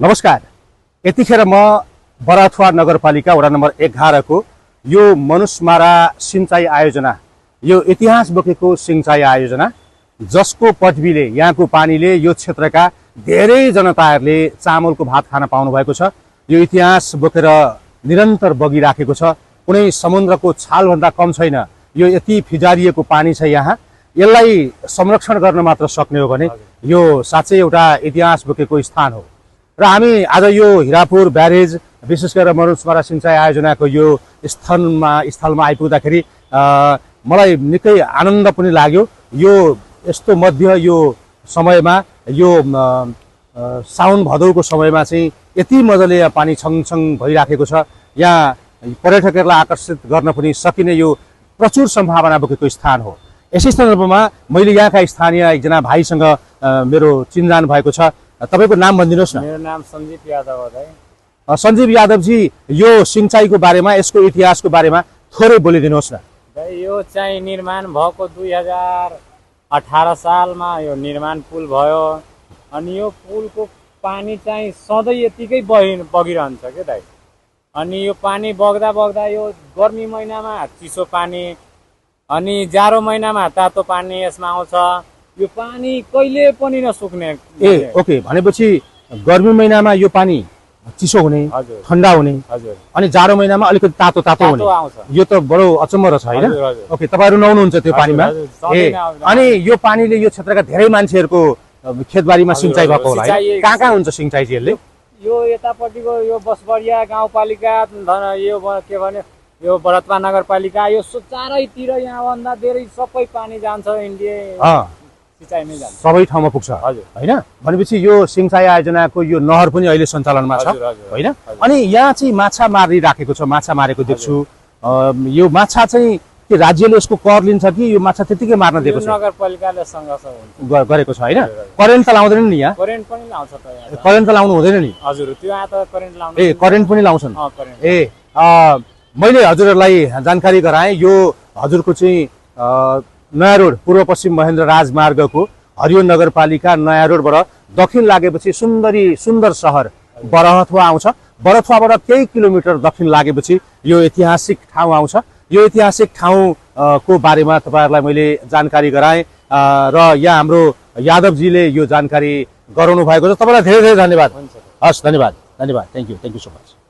नमस्कार। यतिखेर म बराथुवा नगरपालिका वडा नम्बर 11 को यो मनुष्यमारा सिंचाई आयोजना, यो इतिहास बोकेको सिंचाई आयोजना जसको पटबीले यहाँको पानीले यो क्षेत्रका धेरै जनताहरूले चामलको भात खान पाउनु भएको छ। यो इतिहास बोकेर निरन्तर बगिराखेको छ। कुनै समुद्रको छालभन्दा कम छैन। यो यति फिजारिएको पानी छ। यहाँ यसलाई संरक्षण गर्न मात्र सक्ने हो भने यो साँच्चै एउटा इतिहास बोकेको स्थान हो। र हामी आज यो हिरापुर ब्यारेज विशेष गरेर मनुष्यमारा सिंचाई आयोजनाको यो स्थलमा आइपुग्दाखेरि मलाई निकै आनन्द पनि लाग्यो। यो यस्तो मध्य यो समयमा यो साउन भदौको समयमा चाहिँ यति मजाले पानी छङछङ भइराखेको छ। यहाँ पर्यटकहरूलाई आकर्षित गर्न पनि सकिने यो प्रचुर सम्भावना बोकेको स्थान हो। यसै सन्दर्भमा मैले यहाँका स्थानीय एकजना भाइसँग मेरो चिनजान भएको छ। तपाईको नाम भनिदिनुहोस् न। मेरो नाम सञ्जीव यादव हो दाइ। सञ्जीव यादव जी, यो सिंचाईको बारेमा, यसको इतिहासको बारेमा थोरै बोलिदिनुहोस् न। दाइ यो चाहिँ निर्माण भएको 2018 सालमा यो निर्माण पुल भयो। अनि यो पुलको पानी चाहिँ सधैँ यतिकै बगिरहन्छ के दाइ। अनि यो पानी बग्दा बग्दा यो गर्मी महिनामा चिसो पानी अनि जाडो महिनामा तातो पानी यसमा आउँछ। यो पानी कहिले पनि नसुक्ने। ओके, भनेपछि गर्मी महिनामा यो पानी चिसो हुने, ठन्डा हुने, अनि जाडो महिनामा अलिकति तातो तातो हुने। यो त बडो अचम्म रहेछ हैन? ओके, तपाईहरु नुहाउनुहुन्छ त्यो पानीमा? अनि यो पानीले यो क्षेत्रका धेरै मान्छेहरुको खेतबारीमा सिंचाई भएको होला है? कहाँ हुन्छ सिंचाई चाहिँ यसले? यो यतापट्टिको यो बसबडिया गाउँपालिका, यो के भने यो बराथुवा नगरपालिका, यो चारैतिर यहाँ भन्दा धेरै सबै पानी जान्छ इन्डिया सबै ठाउँमा पुग्छ हैन? भनेपछि यो सिंचाई आयोजनाको यो नहर पनि अहिले सञ्चालनमा छ हैन? अनि यहाँ चाहिँ माछा मारिराखेको छ, माछा मारेको देख्छु। यो माछा चाहिँ के राज्यले यसको कर लिन्छ कि यो माछा त्यतिकै मार्न दिएको छ? नगरपालिकाले संघर्ष गरेको छ हैन? करेन्ट त लाउँदैन नि यहाँ? करेन्ट पनि लाउँछ त यहाँ। करेन्ट त लाउनु हुँदैन नि? हजुर, त्यो यहाँ त करेन्ट लाउनु। करेन्ट पनि लाउँछन्? मैले हजुरहरूलाई जानकारी गराएँ। यो हजुरको चाहिँ नयाँ रोड पूर्व पश्चिम महेन्द्र राजमार्गको हरियो नगरपालिका नयाँ रोडबाट दक्षिण लागेपछि सुन्दर सहर बराथुवा आउँछ। बराथुवाबाट केही किलोमिटर दक्षिण लागेपछि यो ऐतिहासिक ठाउँ आउँछ। यो ऐतिहासिक ठाउँको बारेमा तपाईहरुलाई मैले जानकारी गराएँ र यहाँ हाम्रो यादवजीले यो जानकारी गराउनु भएको छ। तपाईलाई धेरै धेरै धन्यवाद। हस्, धन्यवाद। Thank you so much.